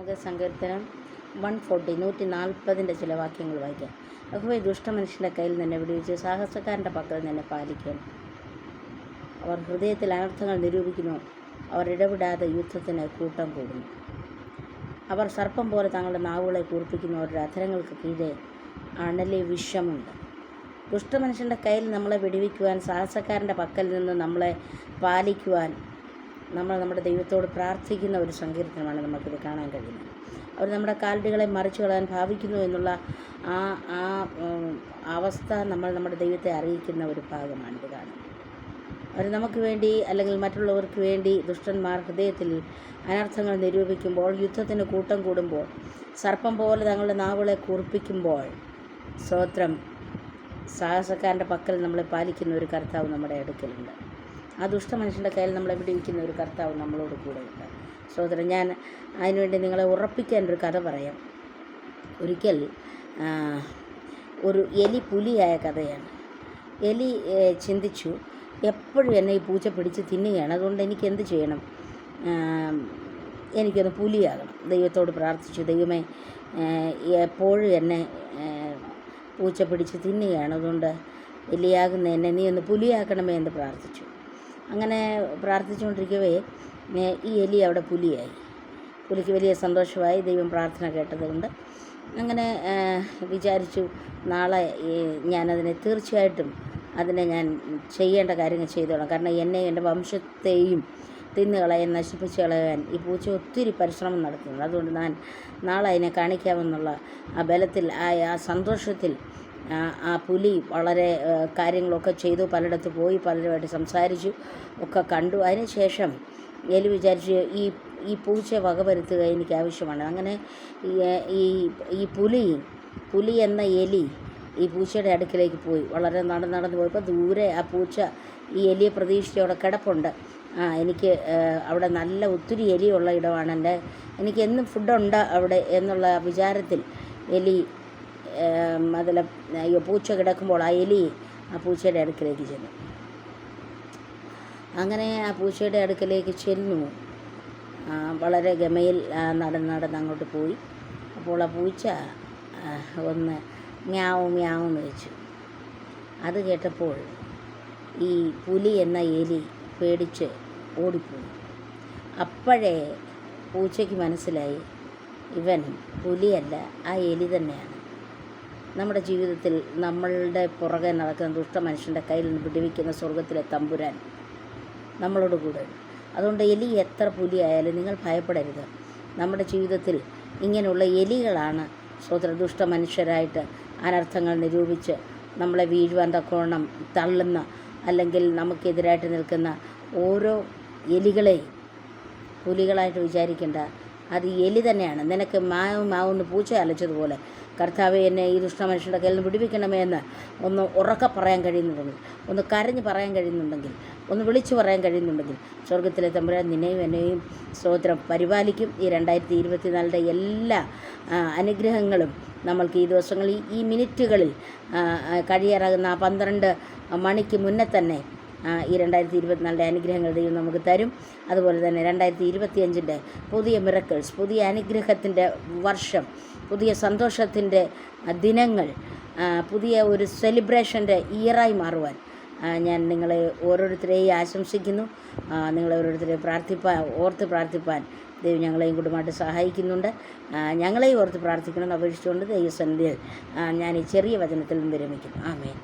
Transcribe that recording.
നമുക്ക് സങ്കീർത്തനം 140 ചില വാക്യങ്ങൾ വായിക്കാം. യഹോവേ, ദുഷ്ടമനുഷ്യൻ്റെ കയ്യിൽ നിന്നെ വിടുവിച്ച് സാഹസക്കാരൻ്റെ പക്കൽ നിന്നെ പാലിക്കണം. അവർ ഹൃദയത്തിൽ അനർത്ഥങ്ങൾ നിരൂപിക്കുന്നു, അവർ ഇടപെടാതെ യുദ്ധത്തിന് കൂട്ടം കൂടുന്നു. അവർ സർപ്പം പോലെ തങ്ങളുടെ നാവുകളെ കൂർപ്പിക്കുന്നു, അവരുടെ അധരങ്ങൾക്ക് കീഴെ അണലി വിഷമുണ്ട്. ദുഷ്ടമനുഷ്യൻ്റെ കയ്യിൽ നമ്മളെ വിടുവിക്കുവാൻ, സാഹസക്കാരൻ്റെ പക്കൽ നിന്ന് നമ്മളെ പാലിക്കുവാൻ നമ്മൾ നമ്മുടെ ദൈവത്തോട് പ്രാർത്ഥിക്കുന്ന ഒരു സങ്കീർത്തനമാണ് നമുക്കിത് കാണാൻ കഴിയുന്നത്. അവർ നമ്മുടെ കാലടികളെ മറിച്ചു കളയാൻ ഭാവിക്കുന്നു എന്നുള്ള ആ അവസ്ഥ നമ്മൾ നമ്മുടെ ദൈവത്തെ അറിയിക്കുന്ന ഒരു ഭാഗമാണിത് കാണുന്നത്. അവർ നമുക്ക് വേണ്ടി അല്ലെങ്കിൽ മറ്റുള്ളവർക്ക് വേണ്ടി ദുഷ്ടന്മാർ ഹൃദയത്തിൽ അനർത്ഥങ്ങൾ നിരൂപിക്കുമ്പോൾ, യുദ്ധത്തിന് കൂട്ടം കൂടുമ്പോൾ, സർപ്പം പോലെ തങ്ങളുടെ നാവുകളെ കൂർപ്പിക്കുമ്പോൾ, സ്തോത്രം, സാഹസക്കാരൻ്റെ പക്കൽ നമ്മളെ പാലിക്കുന്ന ഒരു കർത്താവ് നമ്മുടെ അടുക്കലുണ്ട്. ആ ദുഷ്ടമനുഷ്യൻ്റെ കയ്യിൽ നമ്മളെ വിടുവിക്കുന്ന ഒരു കർത്താവ് നമ്മളോട് കൂടെയുണ്ട്. സഹോദരൻ, ഞാൻ അതിനുവേണ്ടി നിങ്ങളെ ഉറപ്പിക്കാൻ ഒരു കഥ പറയാം. ഒരിക്കൽ ഒരു എലി പുലിയായ കഥയാണ്. എലി ചിന്തിച്ചു, എപ്പോഴും എന്നെ ഈ പൂച്ച പിടിച്ച് തിന്നുകയാണ്, അതുകൊണ്ട് എനിക്ക് എന്ത് ചെയ്യണം, എനിക്കൊന്ന് പുലിയാകണം. ദൈവത്തോട് പ്രാർത്ഥിച്ചു, ദൈവമേ, എപ്പോഴും എന്നെ പൂച്ച പിടിച്ച് തിന്നുകയാണ്, അതുകൊണ്ട് എലിയാകുന്ന എന്നെ നീ ഒന്ന് പുലിയാക്കണമേ എന്ന് പ്രാർത്ഥിച്ചു. അങ്ങനെ പ്രാർത്ഥിച്ചുകൊണ്ടിരിക്കവേ ഈ എലി അവിടെ പുലിയായി. പുലിക്ക് വലിയ സന്തോഷമായി, ദൈവം പ്രാർത്ഥന കേട്ടതുകൊണ്ട്. അങ്ങനെ വിചാരിച്ചു, നാളെ ഞാനതിനെ തീർച്ചയായിട്ടും ഞാൻ ചെയ്യേണ്ട കാര്യങ്ങൾ ചെയ്തോളാം. കാരണം എന്നെ എൻ്റെ വംശത്തെയും തിന്നുകളയാൻ, നശിപ്പിച്ച് കളയാൻ ഈ പൂച്ച ഒത്തിരി പരിശ്രമം നടത്തുന്നുണ്ട്. അതുകൊണ്ട് ഞാൻ നാളെ അതിനെ കാണിക്കാമെന്നുള്ള ആ ബലത്തിൽ, ആ സന്തോഷത്തിൽ ആ പുലി വളരെ കാര്യങ്ങളൊക്കെ ചെയ്തു. പലയിടത്ത് പോയി, പലരുമായിട്ട് സംസാരിച്ചു, ഒക്കെ കണ്ടു. അതിനുശേഷം എലി വിചാരിച്ചു, ഈ പൂച്ചയെ വകവരുത്തുക എനിക്ക് ആവശ്യമാണ്. അങ്ങനെ ഈ പുലി എന്ന എലി ഈ പൂച്ചയുടെ അടുക്കിലേക്ക് പോയി. വളരെ നടന്നു പോയപ്പോൾ ദൂരെ ആ പൂച്ച ഈ എലിയെ പ്രതീക്ഷിച്ച് അവിടെ കിടപ്പുണ്ട്. എനിക്ക് അവിടെ നല്ല ഒത്തിരി എലിയുള്ള ഇടമാണ്, എനിക്ക് എന്നും ഫുഡുണ്ട് അവിടെ എന്നുള്ള വിചാരത്തിൽ എലി പൂച്ച കിടക്കുമ്പോൾ ആ എലി ആ പൂച്ചയുടെ അടുക്കിലേക്ക് ചെന്നു. അങ്ങനെ ആ പൂച്ചയുടെ അടുക്കിലേക്ക് ചെന്നു. വളരെ ഗമയിൽ നടന്ന് അങ്ങോട്ട് പോയി. അപ്പോൾ ആ പൂച്ച ഒന്ന് മ്യാവെന്ന് വെച്ചു. അത് കേട്ടപ്പോൾ ഈ പുലി എന്ന എലി പേടിച്ച് ഓടിപ്പോയി. അപ്പോഴേ പൂച്ചയ്ക്ക് മനസ്സിലായി, ഇവൻ പുലിയല്ല, ആ എലി തന്നെയാണ്. നമ്മുടെ ജീവിതത്തിൽ നമ്മളുടെ പുറകെ നടക്കുന്ന ദുഷ്ടമനുഷ്യൻ്റെ കയ്യിൽ നിന്ന് വിടുവിക്കുന്ന സ്വർഗത്തിലെ തമ്പുരാൻ നമ്മളോട് കൂടെ. അതുകൊണ്ട് എലി എത്ര പുലിയായാലും നിങ്ങൾ ഭയപ്പെടരുത്. നമ്മുടെ ജീവിതത്തിൽ ഇങ്ങനെയുള്ള എലികളാണ് ദുഷ്ടമനുഷ്യരായിട്ട് അനർത്ഥങ്ങൾ നിരൂപിച്ച് നമ്മളെ വീഴുവാൻ തക്കവണ്ണം തള്ളുന്ന, അല്ലെങ്കിൽ നമുക്കെതിരായിട്ട് നിൽക്കുന്ന ഓരോ എലികളെയും പുലികളായിട്ട് വിചാരിക്കേണ്ട. അത് എലി തന്നെയാണ്. നിനക്ക് മാവെന്ന് പൂച്ച അലച്ചതുപോലെ കർത്താവേ, എന്നെ ഈ ദുഷ്ടമനുഷ്യരുടെ കയ്യിൽ നിന്ന് വിടുവിക്കണമേ എന്ന് ഒന്ന് ഉറക്കെ പറയാൻ കഴിയുന്നുണ്ടെങ്കിൽ, ഒന്ന് കരഞ്ഞ് പറയാൻ കഴിയുന്നുണ്ടെങ്കിൽ, ഒന്ന് വിളിച്ചു പറയാൻ കഴിയുന്നുണ്ടെങ്കിൽ, സ്വർഗത്തിലെ തമ്പുരാൻ നിന്നെയും എന്നെയും സ്തോത്രം പരിപാലിക്കും. ഈ 2024 എല്ലാ അനുഗ്രഹങ്ങളും നമ്മൾക്ക് ഈ ദിവസങ്ങളിൽ, ഈ മിനിറ്റുകളിൽ കഴിയാറാകുന്ന 12 മണിക്ക് മുന്നേ തന്നെ ഈ 2024 അനുഗ്രഹങ്ങൾ ദൈവം നമുക്ക് തരും. അതുപോലെ തന്നെ 2025 പുതിയ മിറക്കിൾസ്, പുതിയ അനുഗ്രഹത്തിൻ്റെ വർഷം, പുതിയ സന്തോഷത്തിൻ്റെ ദിനങ്ങൾ, പുതിയ ഒരു സെലിബ്രേഷൻ്റെ ഇയറായി മാറുവാൻ ഞാൻ നിങ്ങളെ ഓരോരുത്തരെയും ആശംസിക്കുന്നു. നിങ്ങളെ ഓരോരുത്തരെയും ഓർത്ത് പ്രാർത്ഥിപ്പാൻ ദൈവം ഞങ്ങളെയും കുടുംബമായിട്ട് സഹായിക്കുന്നുണ്ട്. ഞങ്ങളെയും ഓർത്ത് പ്രാർത്ഥിക്കണമെന്ന് അപേക്ഷിച്ചുകൊണ്ട് ദൈവസന്നിധിയിൽ ഞാൻ ഈ ചെറിയ വചനത്തിൽ നിന്ന് വിരമിക്കുന്നു. ആമേൻ.